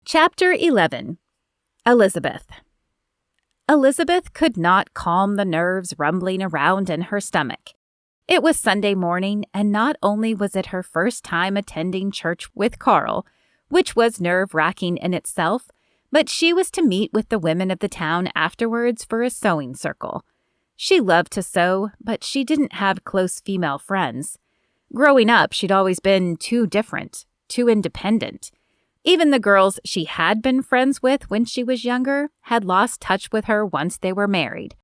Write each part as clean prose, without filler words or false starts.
Chapter 11. Elizabeth. Elizabeth could not calm the nerves rumbling around in her stomach. It was Sunday morning, and not only was it her first time attending church with Carl, which was nerve-wracking in itself, but she was to meet with the women of the town afterwards for a sewing circle. She loved to sew, but she didn't have close female friends. Growing up, she'd always been too different, too independent. Even the girls she had been friends with when she was younger had lost touch with her once they were married.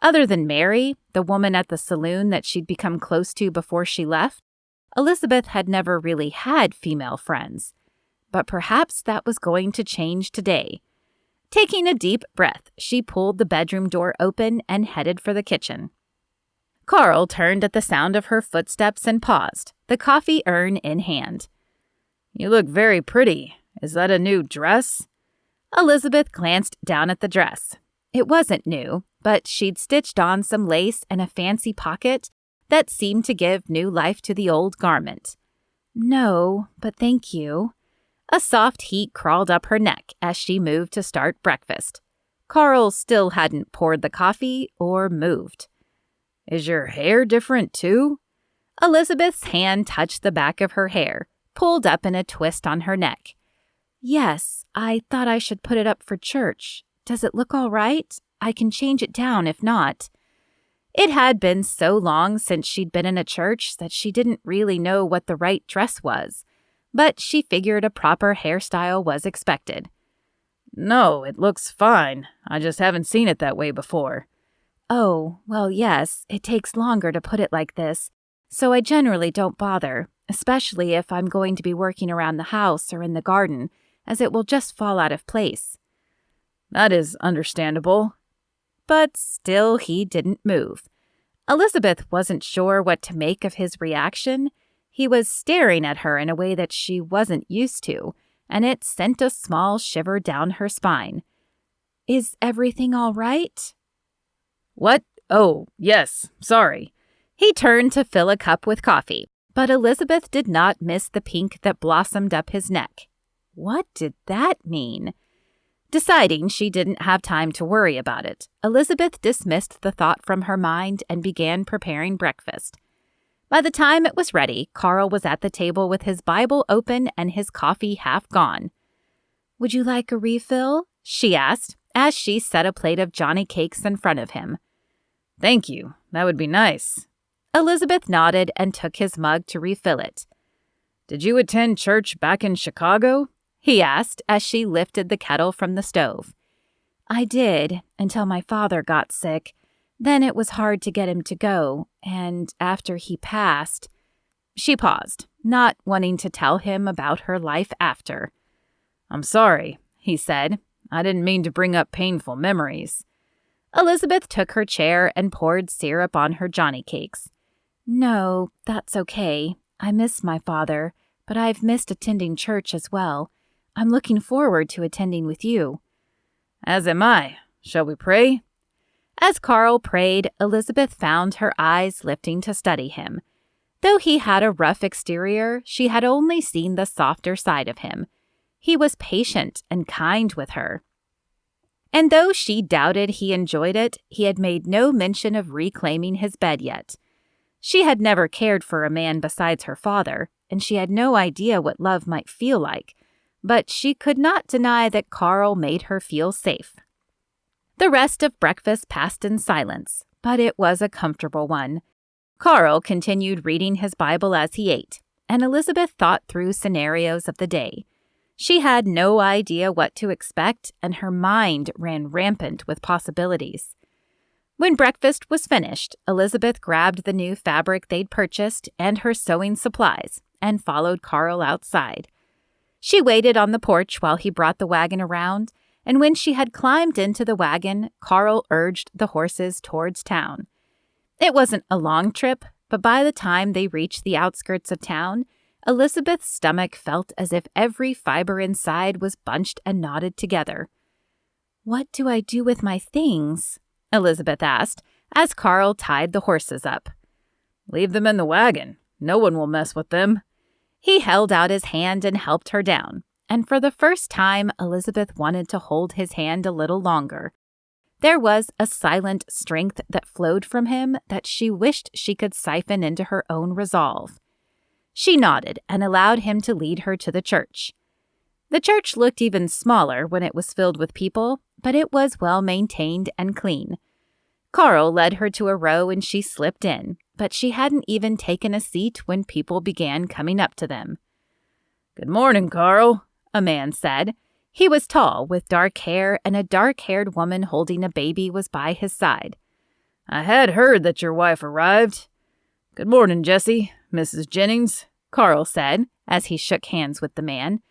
Other than Mary, the woman at the saloon that she'd become close to before she left, Elizabeth had never really had female friends. But perhaps that was going to change today. Taking a deep breath, she pulled the bedroom door open and headed for the kitchen. Carl turned at the sound of her footsteps and paused, the coffee urn in hand. "You look very pretty. Is that a new dress?" Elizabeth glanced down at the dress. It wasn't new, but she'd stitched on some lace and a fancy pocket that seemed to give new life to the old garment. "No, but thank you." A soft heat crawled up her neck as she moved to start breakfast. Carl still hadn't poured the coffee or moved. "Is your hair different too?" Elizabeth's hand touched the back of her hair, pulled up in a twist on her neck. "Yes, I thought I should put it up for church. Does it look all right? I can change it down if not." It had been so long since she'd been in a church that she didn't really know what the right dress was, but she figured a proper hairstyle was expected. "No, it looks fine. I just haven't seen it that way before." "Oh, well, yes, it takes longer to put it like this, so I generally don't bother, especially if I'm going to be working around the house or in the garden, as it will just fall out of place." "That is understandable." But still he didn't move. Elizabeth wasn't sure what to make of his reaction. He was staring at her in a way that she wasn't used to, and it sent a small shiver down her spine. "Is everything all right?" "What? Oh, yes, sorry." He turned to fill a cup with coffee, but Elizabeth did not miss the pink that blossomed up his neck. What did that mean? Deciding she didn't have time to worry about it, Elizabeth dismissed the thought from her mind and began preparing breakfast. By the time it was ready, Carl was at the table with his Bible open and his coffee half gone. "Would you like a refill?" she asked, as she set a plate of Johnny cakes in front of him. "Thank you. That would be nice." Elizabeth nodded and took his mug to refill it. "Did you attend church back in Chicago?" he asked as she lifted the kettle from the stove. "I did, until my father got sick. Then it was hard to get him to go, and after he passed..." She paused, not wanting to tell him about her life after. "I'm sorry," he said. "I didn't mean to bring up painful memories." Elizabeth took her chair and poured syrup on her Johnny cakes. "No, that's okay. I miss my father, but I've missed attending church as well. I'm looking forward to attending with you." "As am I. Shall we pray?" As Carl prayed, Elizabeth found her eyes lifting to study him. Though he had a rough exterior, she had only seen the softer side of him. He was patient and kind with her. And though she doubted he enjoyed it, he had made no mention of reclaiming his bed yet. She had never cared for a man besides her father, and she had no idea what love might feel like, but she could not deny that Carl made her feel safe. The rest of breakfast passed in silence, but it was a comfortable one. Carl continued reading his Bible as he ate, and Elizabeth thought through scenarios of the day. She had no idea what to expect, and her mind ran rampant with possibilities. When breakfast was finished, Elizabeth grabbed the new fabric they'd purchased and her sewing supplies and followed Carl outside. She waited on the porch while he brought the wagon around, and when she had climbed into the wagon, Carl urged the horses towards town. It wasn't a long trip, but by the time they reached the outskirts of town, Elizabeth's stomach felt as if every fiber inside was bunched and knotted together. "What do I do with my things?" Elizabeth asked, as Carl tied the horses up. "Leave them in the wagon. No one will mess with them." He held out his hand and helped her down, and for the first time, Elizabeth wanted to hold his hand a little longer. There was a silent strength that flowed from him that she wished she could siphon into her own resolve. She nodded and allowed him to lead her to the church. The church looked even smaller when it was filled with people, but it was well maintained and clean. Carl led her to a row and she slipped in, but she hadn't even taken a seat when people began coming up to them. "Good morning, Carl," a man said. He was tall, with dark hair, and a dark-haired woman holding a baby was by his side. "I had heard that your wife arrived." "Good morning, Jessie, Mrs. Jennings," Carl said, as he shook hands with the man.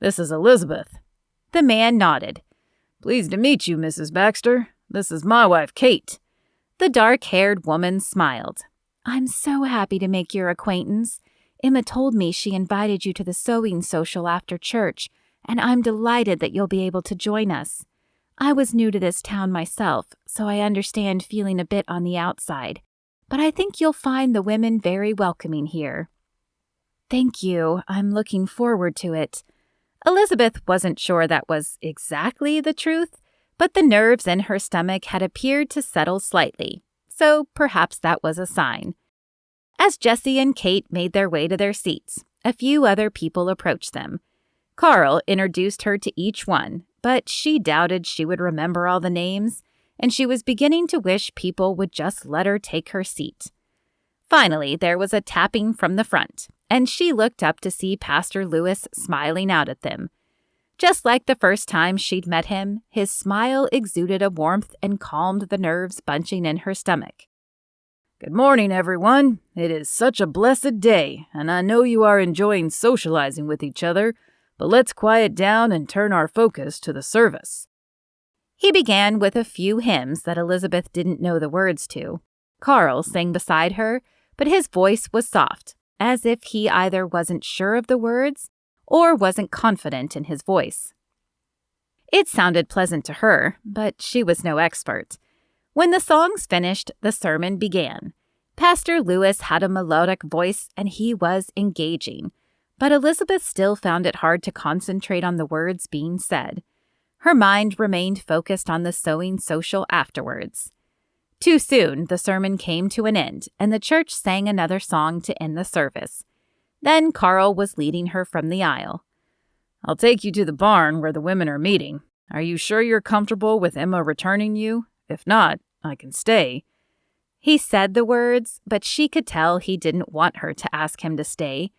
"This is Elizabeth." The man nodded. "Pleased to meet you, Mrs. Baxter. This is my wife, Kate." The dark-haired woman smiled. "I'm so happy to make your acquaintance. Emma told me she invited you to the sewing social after church, and I'm delighted that you'll be able to join us. I was new to this town myself, so I understand feeling a bit on the outside, but I think you'll find the women very welcoming here." "Thank you. I'm looking forward to it." Elizabeth wasn't sure that was exactly the truth, but the nerves in her stomach had appeared to settle slightly, so perhaps that was a sign. As Jessie and Kate made their way to their seats, a few other people approached them. Carl introduced her to each one, but she doubted she would remember all the names, and she was beginning to wish people would just let her take her seat. Finally, there was a tapping from the front, and she looked up to see Pastor Lewis smiling out at them. Just like the first time she'd met him, his smile exuded a warmth and calmed the nerves bunching in her stomach. "Good morning, everyone. It is such a blessed day, and I know you are enjoying socializing with each other, but let's quiet down and turn our focus to the service." He began with a few hymns that Elizabeth didn't know the words to. Carl sang beside her, but his voice was soft, as if he either wasn't sure of the words or wasn't confident in his voice. It sounded pleasant to her, but she was no expert. When the songs finished, the sermon began. Pastor Lewis had a melodic voice and he was engaging, but Elizabeth still found it hard to concentrate on the words being said. Her mind remained focused on the sewing social afterwards. Too soon, the sermon came to an end, and the church sang another song to end the service. Then Carl was leading her from the aisle. "I'll take you to the barn where the women are meeting. Are you sure you're comfortable with Emma returning you? If not, I can stay." He said the words, but she could tell he didn't want her to ask him to stay.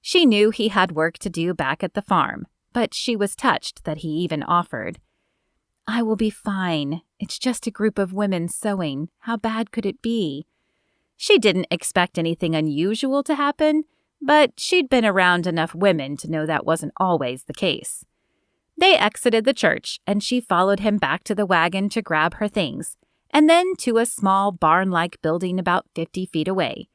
She knew he had work to do back at the farm, but she was touched that he even offered. "I will be fine. It's just a group of women sewing. How bad could it be?" She didn't expect anything unusual to happen, but she'd been around enough women to know that wasn't always the case. They exited the church, and she followed him back to the wagon to grab her things, and then to a small barn-like building about 50 feet away.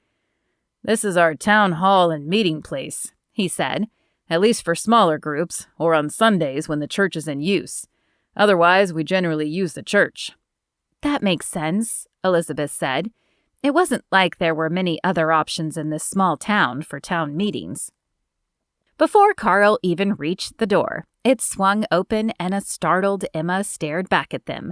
"This is our town hall and meeting place," he said, "at least for smaller groups, or on Sundays when the church is in use. Otherwise, we generally use the church." "That makes sense," Elizabeth said. It wasn't like there were many other options in this small town for town meetings. Before Carl even reached the door, it swung open and a startled Emma stared back at them.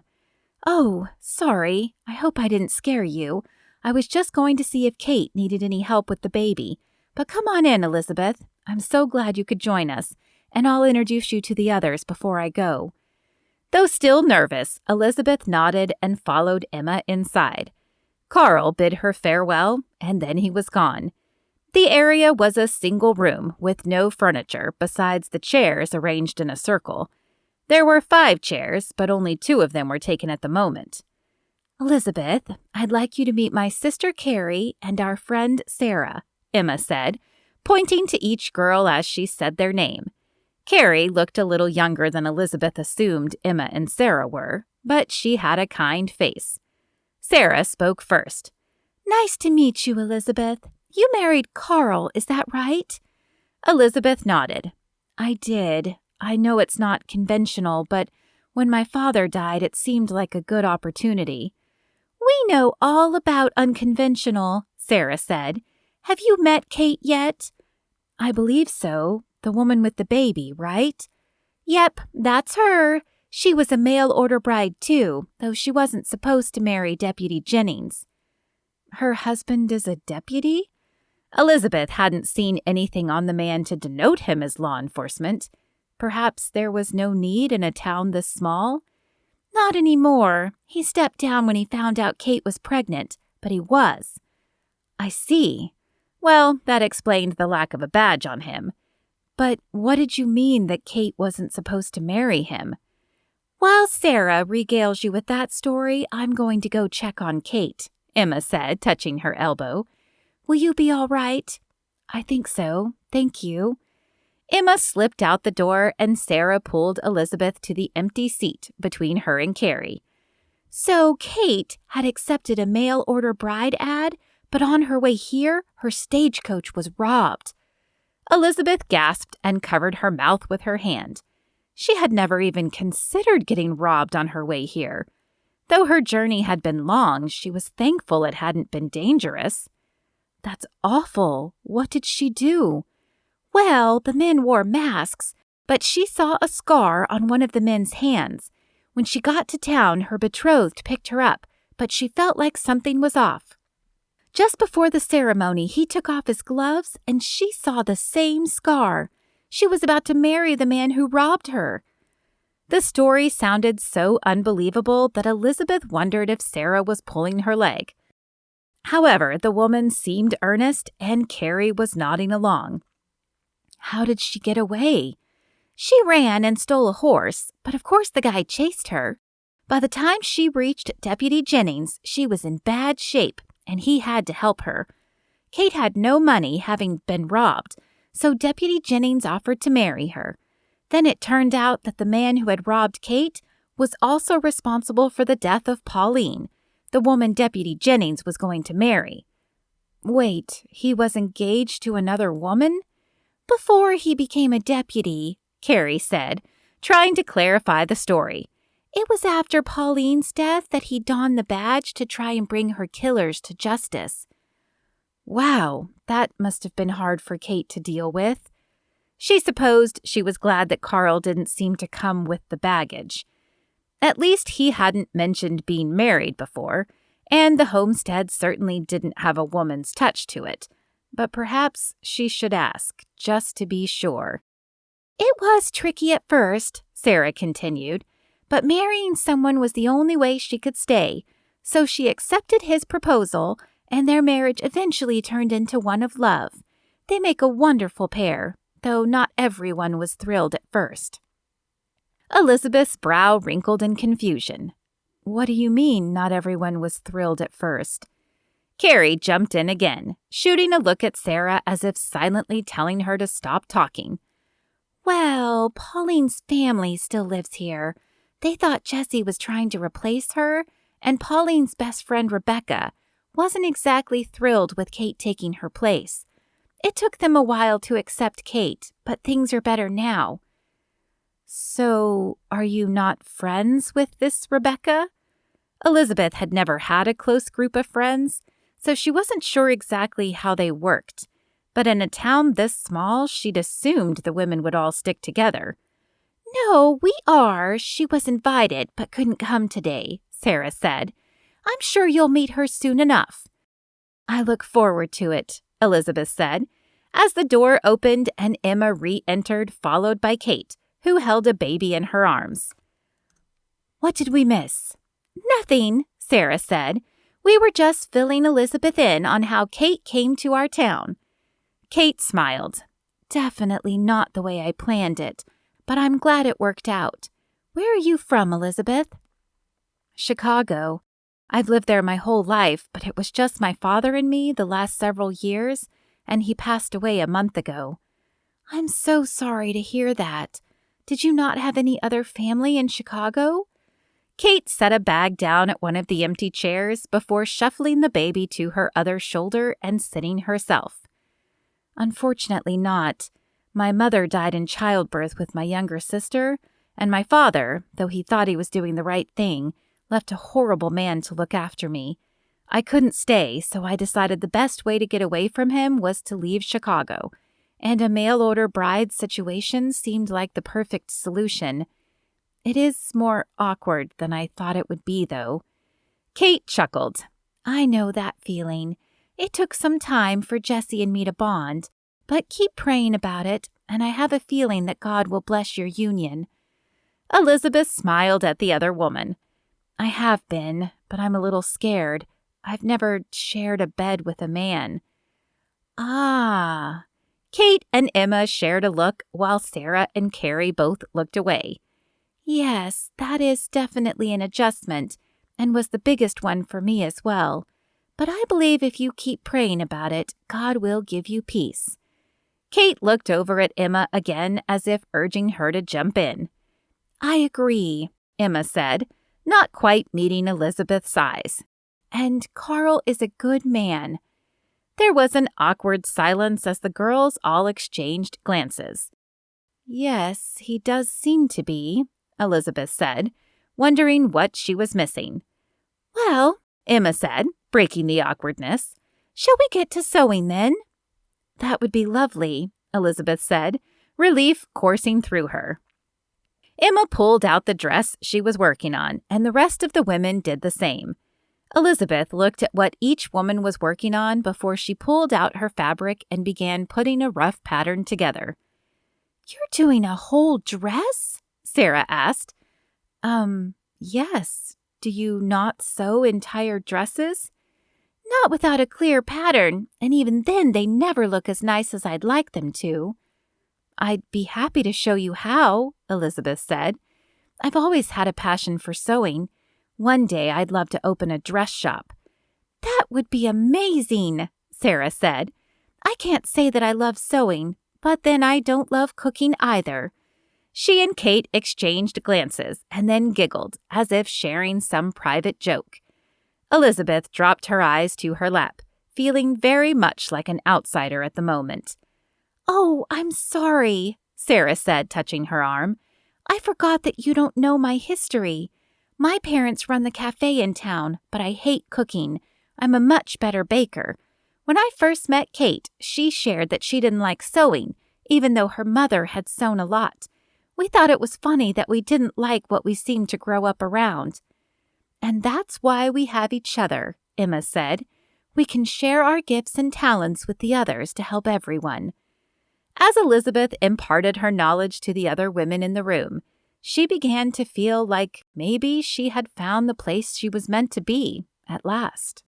"Oh, sorry. I hope I didn't scare you. I was just going to see if Kate needed any help with the baby. But come on in, Elizabeth. I'm so glad you could join us, and I'll introduce you to the others before I go." Though still nervous, Elizabeth nodded and followed Emma inside. Carl bid her farewell, and then he was gone. The area was a single room with no furniture besides the chairs arranged in a circle. There were 5 chairs, but only 2 of them were taken at the moment. "Elizabeth, I'd like you to meet my sister Carrie and our friend Sarah," Emma said, pointing to each girl as she said their name. Carrie looked a little younger than Elizabeth assumed Emma and Sarah were, but she had a kind face. Sarah spoke first. "Nice to meet you, Elizabeth. You married Carl, is that right?" Elizabeth nodded. "I did. I know it's not conventional, but when my father died, it seemed like a good opportunity." "We know all about unconventional," Sarah said. "Have you met Kate yet?" "I believe so. The woman with the baby, right?" Yep, that's her. She was a mail-order bride, too, though she wasn't supposed to marry Deputy Jennings. Her husband is a deputy? Elizabeth hadn't seen anything on the man to denote him as law enforcement. Perhaps there was no need in a town this small? Not anymore. He stepped down when he found out Kate was pregnant, but he was. I see. Well, that explained the lack of a badge on him. But what did you mean that Kate wasn't supposed to marry him? While Sarah regales you with that story, I'm going to go check on Kate, Emma said, touching her elbow. Will you be all right? I think so. Thank you. Emma slipped out the door and Sarah pulled Elizabeth to the empty seat between her and Carrie. So Kate had accepted a mail-order bride ad, but on her way here, her stagecoach was robbed. Elizabeth gasped and covered her mouth with her hand. She had never even considered getting robbed on her way here. Though her journey had been long, she was thankful it hadn't been dangerous. That's awful. What did she do? Well, the men wore masks, but she saw a scar on one of the men's hands. When she got to town, her betrothed picked her up, but she felt like something was off. Just before the ceremony, he took off his gloves, and she saw the same scar. She was about to marry the man who robbed her. The story sounded so unbelievable that Elizabeth wondered if Sarah was pulling her leg. However, the woman seemed earnest, and Carrie was nodding along. How did she get away? She ran and stole a horse, but of course the guy chased her. By the time she reached Deputy Jennings, she was in bad shape, and he had to help her. Kate had no money, having been robbed, so Deputy Jennings offered to marry her. Then it turned out that the man who had robbed Kate was also responsible for the death of Pauline, the woman Deputy Jennings was going to marry. Wait, he was engaged to another woman? Before he became a deputy, Carrie said, trying to clarify the story. It was after Pauline's death that he donned the badge to try and bring her killers to justice. Wow, that must have been hard for Kate to deal with. She supposed she was glad that Carl didn't seem to come with the baggage. At least he hadn't mentioned being married before, and the homestead certainly didn't have a woman's touch to it. But perhaps she should ask, just to be sure. It was tricky at first, Sarah continued, but marrying someone was the only way she could stay, so she accepted his proposal, and their marriage eventually turned into one of love. They make a wonderful pair, though not everyone was thrilled at first. Elizabeth's brow wrinkled in confusion. What do you mean, not everyone was thrilled at first? Carrie jumped in again, shooting a look at Sarah as if silently telling her to stop talking. Well, Pauline's family still lives here. They thought Jessie was trying to replace her, and Pauline's best friend Rebecca wasn't exactly thrilled with Kate taking her place. It took them a while to accept Kate, but things are better now. So, are you not friends with this Rebecca? Elizabeth had never had a close group of friends, so she wasn't sure exactly how they worked. But in a town this small, she'd assumed the women would all stick together. No, we are. She was invited, but couldn't come today, Sarah said. I'm sure you'll meet her soon enough. I look forward to it, Elizabeth said, as the door opened and Emma re-entered, followed by Kate, who held a baby in her arms. What did we miss? Nothing, Sarah said. We were just filling Elizabeth in on how Kate came to our town. Kate smiled. Definitely not the way I planned it, but I'm glad it worked out. Where are you from, Elizabeth? Chicago. I've lived there my whole life, but it was just my father and me the last several years, and he passed away a month ago. I'm so sorry to hear that. Did you not have any other family in Chicago? Kate set a bag down at one of the empty chairs before shuffling the baby to her other shoulder and sitting herself. Unfortunately not. My mother died in childbirth with my younger sister, and my father, though he thought he was doing the right thing, left a horrible man to look after me. I couldn't stay, so I decided the best way to get away from him was to leave Chicago. and a mail-order bride situation seemed like the perfect solution. It is more awkward than I thought it would be, though. Kate chuckled. I know that feeling. It took some time for Jesse and me to bond, but keep praying about it, and I have a feeling that God will bless your union. Elizabeth smiled at the other woman. I have been, but I'm a little scared. I've never shared a bed with a man. Ah. Kate and Emma shared a look while Sarah and Carrie both looked away. Yes, that is definitely an adjustment, and was the biggest one for me as well. But I believe if you keep praying about it, God will give you peace. Kate looked over at Emma again as if urging her to jump in. I agree, Emma said, not quite meeting Elizabeth's eyes. And Carl is a good man. There was an awkward silence as the girls all exchanged glances. Yes, he does seem to be, Elizabeth said, wondering what she was missing. Well, Emma said, breaking the awkwardness, shall we get to sewing then? That would be lovely, Elizabeth said, relief coursing through her. Emma pulled out the dress she was working on, and the rest of the women did the same. Elizabeth looked at what each woman was working on before she pulled out her fabric and began putting a rough pattern together. You're doing a whole dress? Sarah asked. Yes. Do you not sew entire dresses? Not without a clear pattern, and even then they never look as nice as I'd like them to. I'd be happy to show you how, Elizabeth said. I've always had a passion for sewing. One day I'd love to open a dress shop. That would be amazing, Sarah said. I can't say that I love sewing, but then I don't love cooking either. She and Kate exchanged glances and then giggled as if sharing some private joke. Elizabeth dropped her eyes to her lap, feeling very much like an outsider at the moment. Oh, I'm sorry, Sarah said, touching her arm. I forgot that you don't know my history. My parents run the cafe in town, but I hate cooking. I'm a much better baker. When I first met Kate, she shared that she didn't like sewing, even though her mother had sewn a lot. We thought it was funny that we didn't like what we seemed to grow up around. And that's why we have each other, Emma said. We can share our gifts and talents with the others to help everyone. As Elizabeth imparted her knowledge to the other women in the room, she began to feel like maybe she had found the place she was meant to be at last.